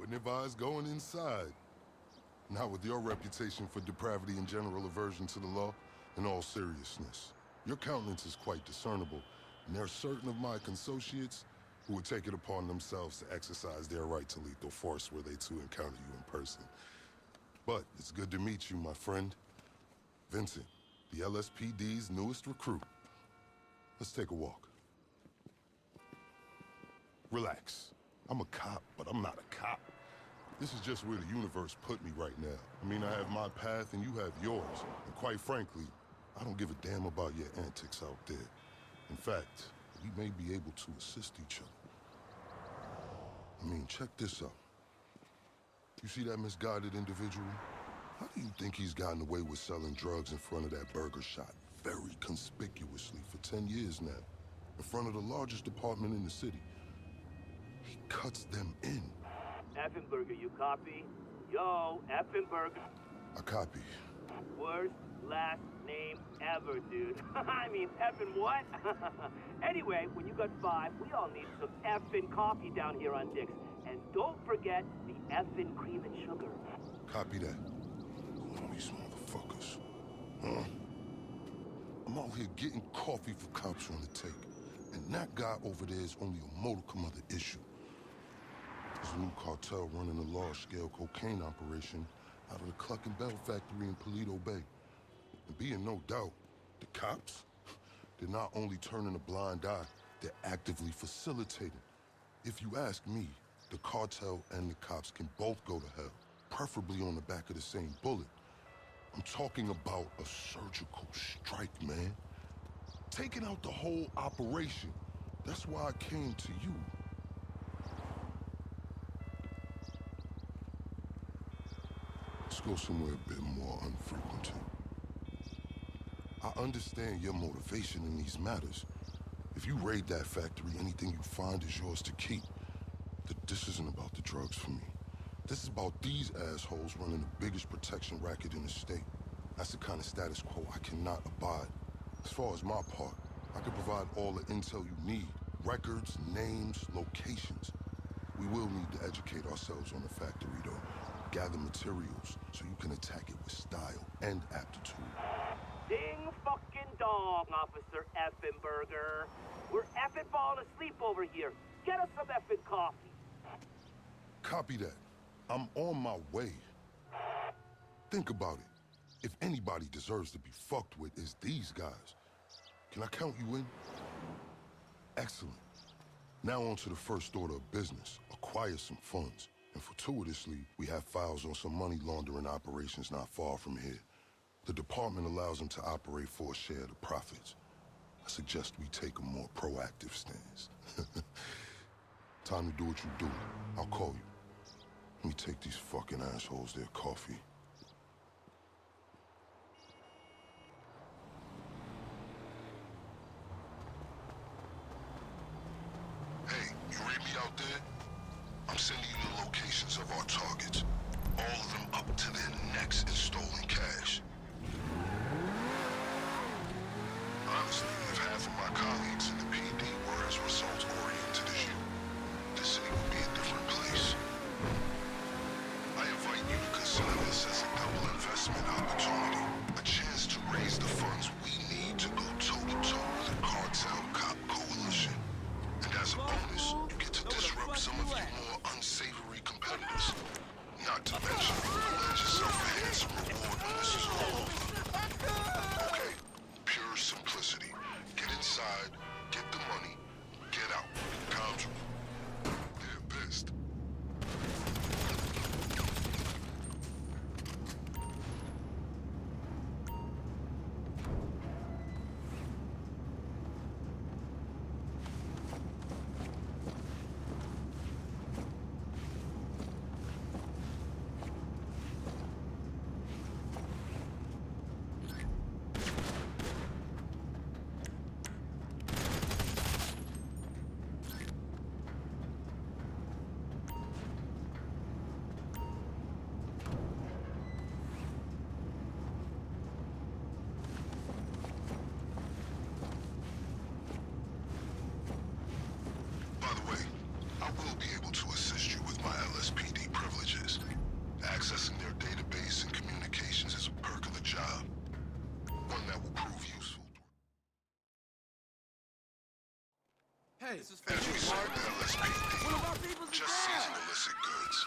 Wouldn't advise going inside. Not with your reputation for depravity and general aversion to the law. In all seriousness, your countenance is quite discernible, and there are certain of my consociates who would take it upon themselves to exercise their right to lethal force were they to encounter you in person. But it's good to meet you, my friend. Vincent, the LSPD's newest recruit. Let's take a walk. Relax. I'm a cop, but I'm not a cop. This is just where the universe put me right now. I mean, I have my path and you have yours. And quite frankly, I don't give a damn about your antics out there. In fact, we may be able to assist each other. I mean, check this out. You see that misguided individual? How do you think he's gotten away with selling drugs in front of that burger shop very conspicuously for 10 years now? In front of the largest department in the city. He cuts them in. Effenberger, you copy? Yo, Effenberger. I copy. Worst last name ever, dude. I mean, effing what? Anyway, when you got 5, we all need some effing coffee down here on Dick's. And don't forget the effing cream and sugar. Copy that. Oh, these motherfuckers. Huh? I'm out here getting coffee for cops on the take. And that guy over there is only a modicum of the issue. There's a new cartel running a large-scale cocaine operation out of the Cluck and Bell factory in Paleto Bay. And be in no doubt, the cops, they're not only turning a blind eye, they're actively facilitating. If you ask me, the cartel and the cops can both go to hell, preferably on the back of the same bullet. I'm talking about a surgical strike, man. Taking out the whole operation. That's why I came to you. Let's go somewhere a bit more unfrequented. I understand your motivation in these matters. If you raid that factory, anything you find is yours to keep. This isn't about the drugs for me. This is about these assholes running the biggest protection racket in the state. That's the kind of status quo I cannot abide. As far as my part, I can provide all the intel you need. Records, names, locations. We will need to educate ourselves on the factory, though. Gather materials so you can attack it with style and aptitude. Ding fucking dong, Officer Effenberger. We're effing falling asleep over here. Get us some effing coffee. Copy that. I'm on my way. Think about it. If anybody deserves to be fucked with, it's these guys. Can I count you in? Excellent. Now on to the first order of business. Acquire some funds. And fortuitously, we have files on some money laundering operations not far from here. The department allows them to operate for a share of the profits. I suggest we take a more proactive stance. Time to do what you do. I'll call you. Let me take these fucking assholes their coffee. Hey, you read me out there? I'm sending you the locations of our targets. All of them up to their necks in stolen cash. Honestly, if half of my colleagues in the PD were as results-oriented as you, this city would be a different place. I invite you to consider this Hey, This is As we say in LSPD, one of our people's just seizing illicit goods.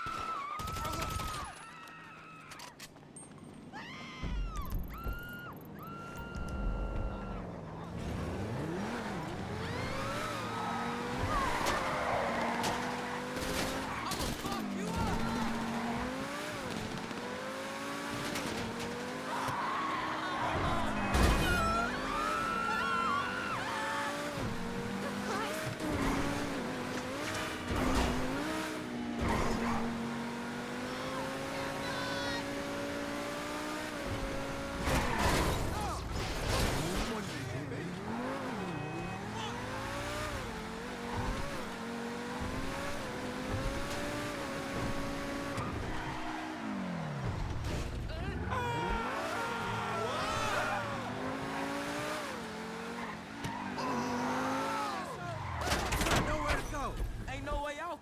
Ain't no way out.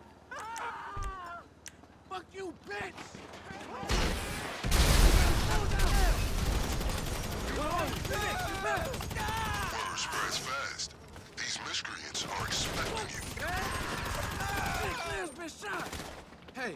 Fuck you, bitch! Word spreads fast. These miscreants are expecting you. Clear's been shot! Hey!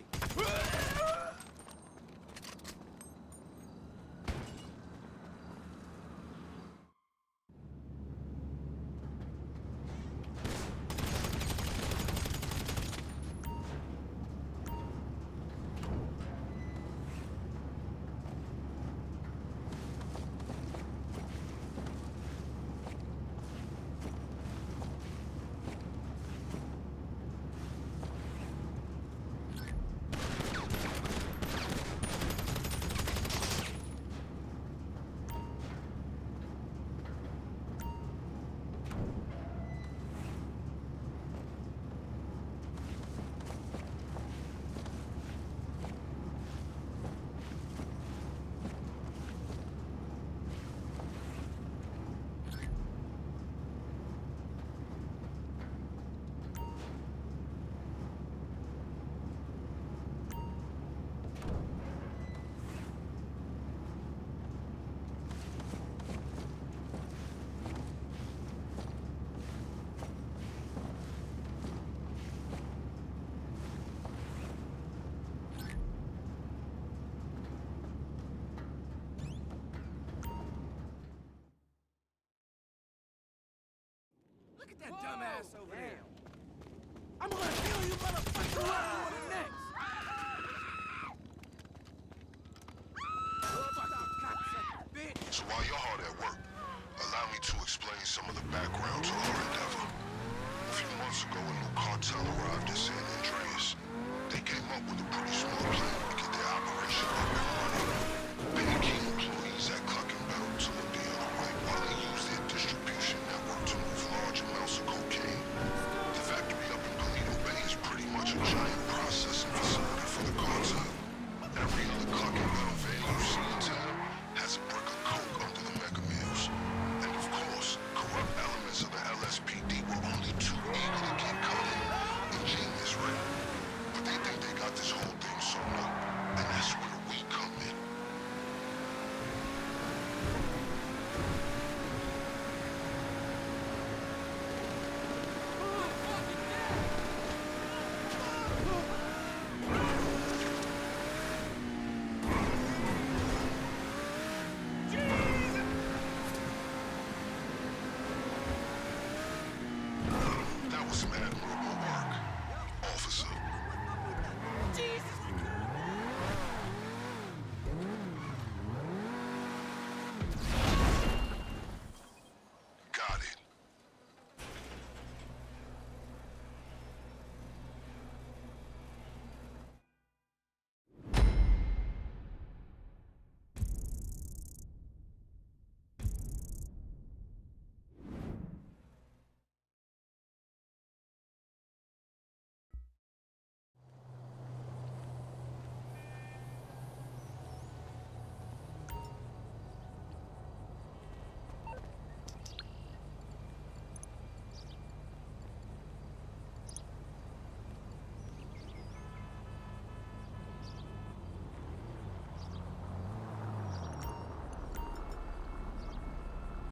Look at that dumbass over there. I'm gonna kill you, motherfucker!